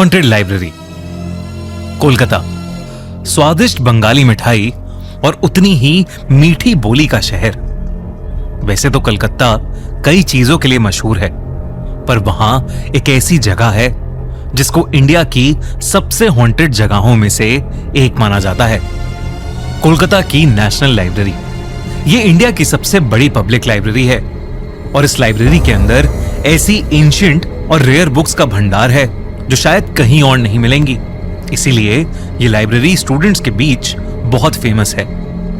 Haunted library. Kolkata, स्वादिष्ट बंगाली मिठाई और उतनी ही मीठी बोली का शहर। वैसे तो कलकत्ता कई चीजों के लिए मशहूर है, पर वहां एक ऐसी जगह है जिसको इंडिया की सबसे हॉन्टेड जगहों में से एक माना जाता है। कोलकाता की नेशनल लाइब्रेरी ये इंडिया की सबसे बड़ी पब्लिक लाइब्रेरी है और इस लाइब्रेरी के अंदर ऐसी एंशिएंट और रेयर बुक्स का भंडार है जो शायद कहीं और नहीं मिलेंगी। इसीलिए ये लाइब्रेरी स्टूडेंट्स के बीच बहुत फेमस है।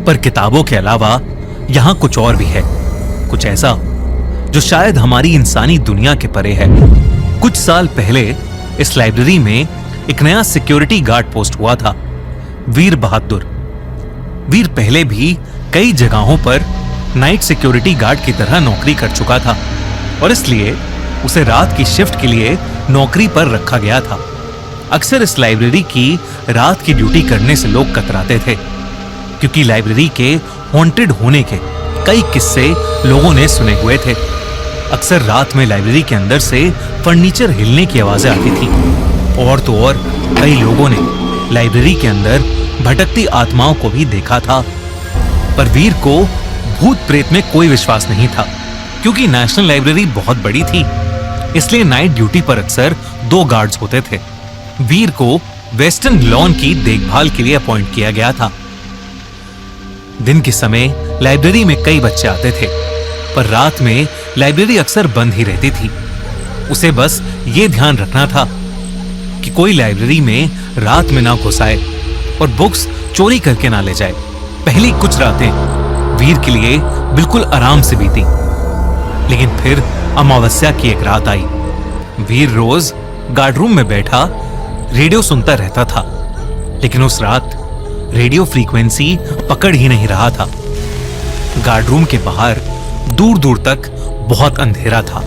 पर किताबों के अलावा यहाँ कुछ और भी है, कुछ ऐसा जो शायद हमारी इंसानी दुनिया के परे है। कुछ साल पहले इस लाइब्रेरी में एक नया सिक्योरिटी गार्ड पोस्ट हुआ था, वीर बहादुर। वीर पहले भी कई जगहों पर नाइट सिक्योरिटी गार्ड की तरह नौकरी कर चुका था और इसलिए उसे रात की शिफ्ट के लिए नौकरी पर रखा गया था। अक्सर इस लाइब्रेरी की रात की ड्यूटी करने से लोग कतराते थे, क्योंकि लाइब्रेरी के हॉन्टेड होने के कई किस्से लोगों ने सुने हुए थे। अक्सर रात में लाइब्रेरी के अंदर से फर्नीचर हिलने की आवाजें आती थी और तो और कई लोगों ने लाइब्रेरी के अंदर भटकती आत्माओं को भी देखा था। पर वीर को भूत प्रेत में कोई विश्वास नहीं था, क्योंकि नेशनल लाइब्रेरी बहुत बड़ी थी, इसलिए नाइट ड्यूटी पर अक्सर 2 गार्ड्स होते थे। वीर को वेस्टर्न लॉन की देखभाल के लिए अपॉइंट किया गया था। दिन के समय लाइब्रेरी में कई बच्चे आते थे, पर रात में लाइब्रेरी अक्सर बंद ही रहती थी। उसे बस ये ध्यान रखना था कि कोई लाइब्रेरी में रात में ना घुस आए और बुक्स चोरी करके ना ले जाए। पहली कुछ रातें वीर के लिए बिल्कुल आराम से बीती, लेकिन फिर अमावस्या की एक रात आई। वीर रोज गार्ड रूम में बैठा रेडियो सुनता रहता था, लेकिन उस रात रेडियो फ्रीक्वेंसी पकड़ ही नहीं रहा था। गार्ड रूम के बाहर दूर दूर तक बहुत अंधेरा था।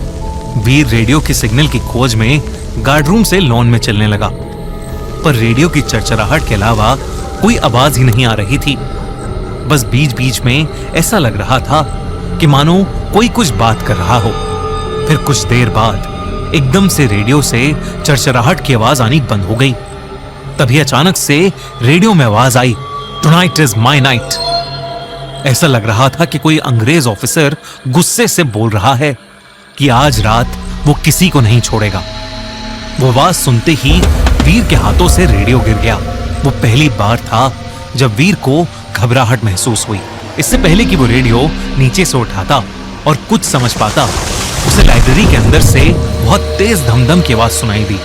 वीर रेडियो के सिग्नल की खोज में गार्ड रूम से लॉन में चलने लगा, पर रेडियो की चरचराहट के अलावा कोई आवाज ही नहीं आ रही थी। बस बीच बीच में ऐसा लग रहा था कि मानो कोई कुछ बात कर रहा हो। फिर कुछ देर बाद एकदम से रेडियो से चरचराहट की आवाज आनी बंद हो गई। तभी अचानक से रेडियो में आवाज आई, टुनाइट इज माय नाइट। ऐसा लग रहा था कि कोई अंग्रेज ऑफिसर गुस्से से बोल रहा है कि आज रात वो किसी को नहीं छोड़ेगा। वो आवाज सुनते ही वीर के हाथों से रेडियो गिर गया। वो पहली बार था जब वीर को घबराहट महसूस हुई। इससे पहले कि वो रेडियो नीचे से उठाता और कुछ समझ पाता, उसे लाइब्रेरी के अंदर से बहुत तेज धमधम की आवाज सुनाई दी,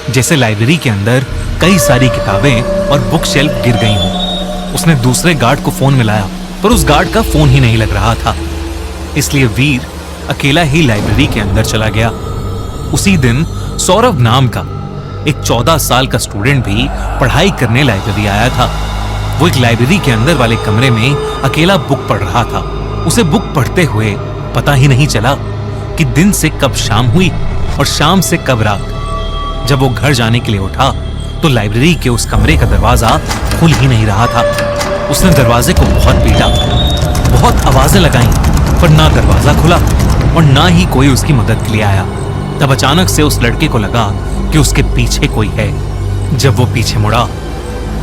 जैसे लाइब्रेरी के अंदर कई सारी किताबें और बुक शेल्फ गिर गई हों। उसने दूसरे गार्ड को फोन मिलाया, पर उस गार्ड का फोन ही नहीं लग रहा था। इसलिए वीर अकेला ही लाइब्रेरी के अंदर चला गया। उसी दिन सौरभ नाम का एक 14 साल का स्टूडेंट भी पढ़ाई करने लाइब्रेरी आया था। वो एक लाइब्रेरी के अंदर वाले कमरे में अकेला बुक पढ़ रहा था। उसे बुक पढ़ते हुए पता ही नहीं चला कि दिन से कब शाम हुई और शाम से कब रात। जब वो घर जाने के लिए उठा तो लाइब्रेरी के उस कमरे का दरवाजा खुल ही नहीं रहा था। उसने दरवाजे को बहुत पीटा, बहुत आवाजें लगाईं, पर ना दरवाजा खुला और ना ही कोई उसकी मदद के लिए आया। तब अचानक से उस लड़के को लगा कि उसके पीछे कोई है। जब वो पीछे मुड़ा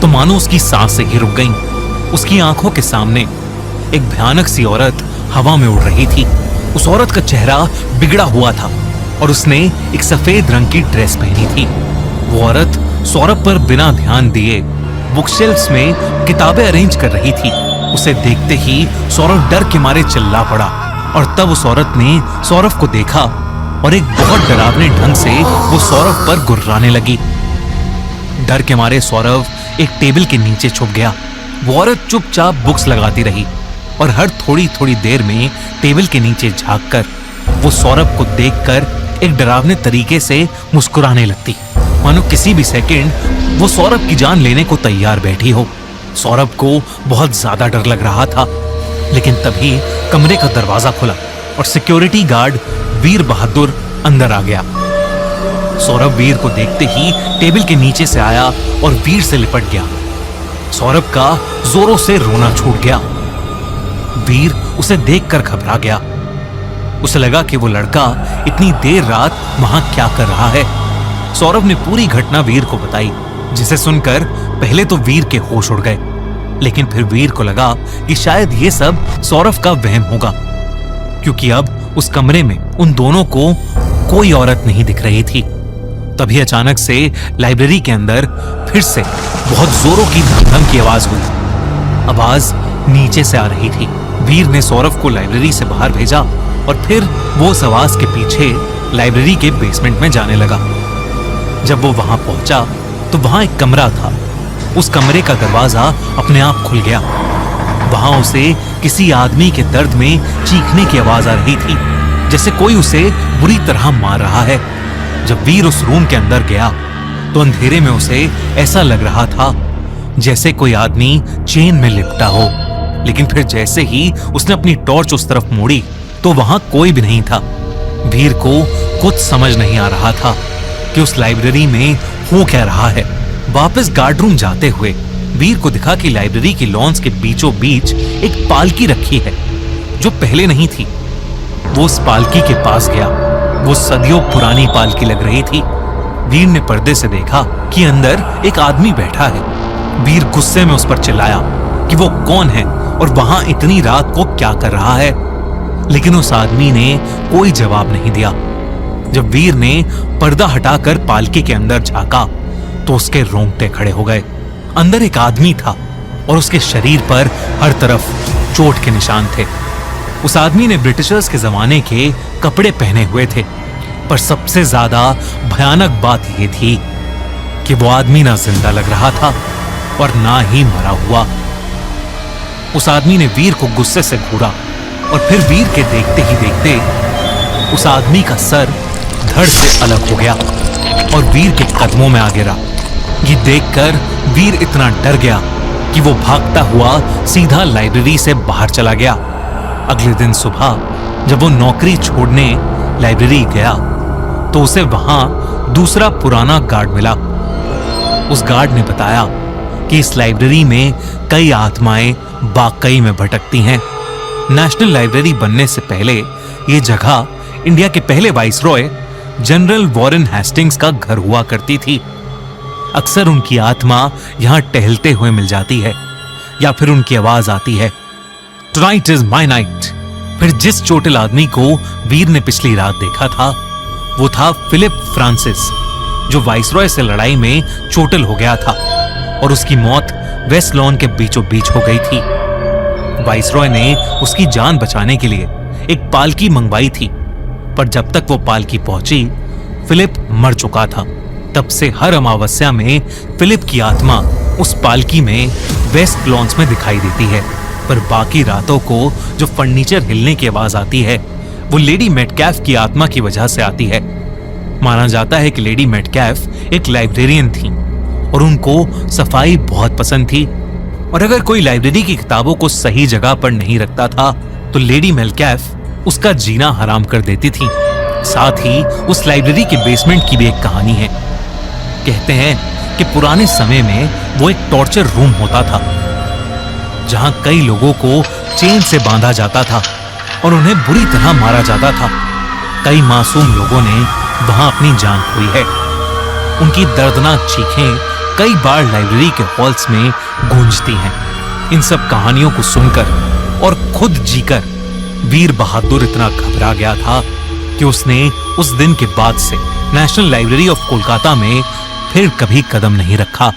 तो मानो उसकी सांसें ही रुक गईं। उसकी आंखों के सामने एक भयानक सी औरत हवा में उड़ रही थी। उस औरत का चेहरा बिगड़ा हुआ था और उसने एक सफेद रंग की ड्रेस पहनी थी। वो औरत सौरभ पर बिना ध्यान दिए बुकशेल्फ्स में किताबें अरेंज कर रही थी। उसे देखते ही सौरभ डर के मारे चिल्ला पड़ा और तब उस औरत ने सौरभ को देखा और एक बहुत डरावने ढंग से वो सौरभ पर गुर्राने लगी। डर के मारे सौरभ एक टेबल के नीचे छुप गया। वो औरत चुपचाप बुक्स लगाती रही और हर थोड़ी थोड़ी देर में टेबल के नीचे झांककर वो सौरभ को देखकर एक डरावने तरीके से मुस्कुराने लगती, मानो किसी भी सेकंड वो सौरभ की जान लेने को तैयार बैठी हो। सौरभ को बहुत ज्यादा डर लग रहा था, लेकिन तभी कमरे का दरवाजा खुला और सिक्योरिटी गार्ड वीर बहादुर अंदर आ गया। सौरभ वीर को देखते ही टेबल के नीचे से आया और वीर से लिपट गया। सौरभ का जोरों से रोना छूट गया। वीर उसे देखकर घबरा गया। उसे लगा कि वो लड़का इतनी देर रात वहां क्या कर रहा है। सौरभ ने पूरी घटना वीर को बताई, जिसे सुनकर पहले तो वीर के होश उड़ गए, लेकिन फिर वीर को लगा कि शायद ये सब सौरभ का वहम होगा, क्योंकि अब उस कमरे में उन दोनों को कोई औरत नहीं दिख रही थी। तभी अचानक से लाइब्रेरी के अंदर फिर से बहुत जोरों की धमधम की आवाज हुई। आवाज नीचे से आ रही थी। वीर ने सौरभ को लाइब्रेरी से बाहर भेजा और फिर वो उस आवाज के पीछे लाइब्रेरी के बेसमेंट में जाने लगा। जब वो वहां पहुंचा तो वहां एक कमरा था। उस कमरे का दरवाजा अपने आप खुल गया। वहां उसे किसी आदमी के दर्द में चीखने की आवाज आ रही थी, जैसे कोई उसे बुरी तरह मार रहा है। जब वीर उस रूम के अंदर गया तो अंधेरे में उसे ऐसा लग रहा था जैसे कोई आदमी चेन में लिपटा हो, लेकिन फिर जैसे ही उसने अपनी टॉर्च उस तरफ मोड़ी तो वहां कोई भी नहीं था। वीर को कुछ समझ नहीं आ रहा था कि उस लाइब्रेरी में हो क्या रहा है। वापस गार्ड रूम जाते हुए वीर को दिखा कि लाइब्रेरी की लॉन्स के बीचों बीच एक पालकी रखी है, जो पहले नहीं थी। वो उस पालकी के पास गया। वो सदियों पुरानी पालकी लग रही थी। वीर ने पर्दे से देखा कि अंदर एक आदमी बैठा है। वीर गुस्से में उस पर चिल्लाया कि वो कौन है और वहां इतनी रात को क्या कर रहा है, लेकिन उस आदमी ने कोई जवाब नहीं दिया। जब वीर ने पर्दा हटाकर पालकी के अंदर झांका तो उसके रोंगटे खड़े हो गए। अंदर एक आदमी था और उसके शरीर पर हर तरफ चोट के निशान थे। उस आदमी ने ब्रिटिशर्स के जमाने के कपड़े पहने हुए थे, पर सबसे ज्यादा भयानक बात यह थी कि वो आदमी ना जिंदा लग रहा था और ना ही मरा हुआ। उस आदमी ने वीर को गुस्से से घूरा और फिर वीर के देखते ही देखते उस आदमी का सर धड़ से अलग हो गया और वीर के कदमों में आ गिरा। ये देखकर वीर इतना डर गया कि वो भागता हुआ सीधा लाइब्रेरी से बाहर चला गया। अगले दिन सुबह जब वो नौकरी छोड़ने लाइब्रेरी गया तो उसे वहां दूसरा पुराना गार्ड मिला। उस गार्ड ने बताया कि इस लाइब्रेरी में कई आत्माएं वाकई में भटकती हैं। नेशनल लाइब्रेरी बनने से पहले ये जगह इंडिया के पहले वाइसरॉय जनरल वॉरेन हेस्टिंग्स का घर हुआ करती थी। अक्सर उनकी आत्मा यहां टहलते हुए मिल जाती है या फिर उनकी आवाज आती है, टुनाइट इज माय नाइट। फिर जिस चोटिल आदमी को वीर ने पिछली रात देखा था वो था फिलिप फ्रांसिस, जो वाइसरॉय से लड़ाई में चोटिल हो गया था और उसकी मौत वेस्ट लॉन के बीचों बीच हो गई थी। वाइसरॉय ने उसकी जान बचाने के लिए एक पालकी मंगवाई थी, पर जब तक वो पालकी पहुंची फिलिप मर चुका था। तब से हर अमावस्या में फिलिप की आत्मा उस पालकी में वेस्ट लॉन्स में दिखाई देती है, पर बाकी रातों को जो फर्नीचर हिलने की आवाज आती है वो लेडी मेटकैफ की आत्मा की वजह से आती है। माना जाता है कि लेडी मेटकैफ एक लाइब्रेरियन थी और उनको सफाई बहुत पसंद थी, और अगर कोई लाइब्रेरी की किताबों को सही जगह पर नहीं रखता था तो लेडी मेटकैफ उसका जीना हराम कर देती थी। साथ ही उस लाइब्रेरी के बेसमेंट की भी एक कहानी है। कहते हैं कि पुराने समय में वो एक टॉर्चर रूम होता था जहां कई लोगों को चेन से बांधा जाता था और उन्हें बुरी तरह मारा जाता था। कई मासूम लोगों ने वहां अपनी जान खोई है। उनकी दर्दनाक चीखें कई बार लाइब्रेरी के हॉल्स में गूंजती हैं। इन सब कहानियों को सुनकर और खुद जीकर वीर बहादुर इतना घबरा गया था कि उसने उस दिन के बाद से नेशनल लाइब्रेरी ऑफ कोलकाता में फिर कभी कदम नहीं रखा।